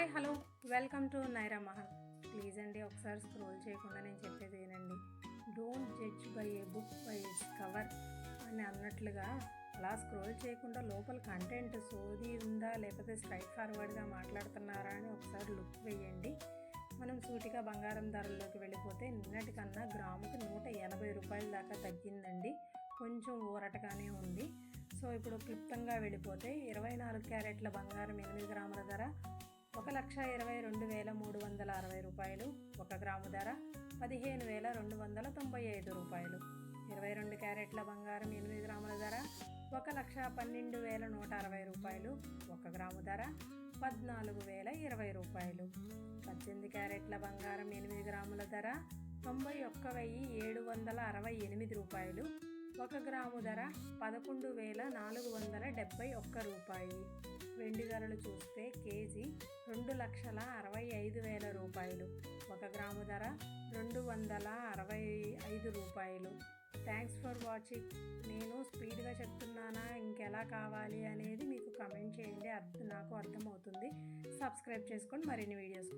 Hi hello welcome to Naira Mahal. Please అండి ఒకసారి scroll చేయకుండా నేను చెప్పేది వినండి. Don't judge by A book by its cover అని అన్నట్లుగా అలా స్క్రోల్ చేయకుండా లోపల కంటెంట్ సోది ఉందా లేకపోతే స్ట్రైట్ ఫార్వర్డ్గా మాట్లాడుతున్నారా అని ఒకసారి లుక్ వేయండి. మనం సూటిగా బంగారం ధరల్లోకి వెళ్ళిపోతే నిన్నటికన్నా గ్రాముకి 180 రూపాయల దాకా తగ్గిందండి. కొంచెం ఊరటగానే ఉంది. సో ఇప్పుడు క్లుప్తంగా వెళ్ళిపోతే 24 క్యారెట్ల బంగారం 8 గ్రాముల ధర 1,22,360 రూపాయలు. 1 గ్రాము ధర 15,295 రూపాయలు. 22 క్యారెట్ల బంగారం 8 గ్రాముల ధర 1,12,160 రూపాయలు. 1 గ్రాము ధర 14,020 రూపాయలు. 18 క్యారెట్ల బంగారం 8 గ్రాముల ధర 91,768 రూపాయలు. 1 గ్రాము ధర 11,471 రూపాయి. వెండి ధరలు చూస్తే కేజీ 2,65,000 రూపాయలు. 1 గ్రాము ధర 265 రూపాయలు. Thanks for watching. నేను స్పీడ్గా చెప్తున్నానా ఇంకెలా కావాలి అనేది మీకు కమెంట్ చేయండి, నాకు అర్థమవుతుంది. సబ్స్క్రైబ్ చేసుకొని మరిన్ని వీడియోస్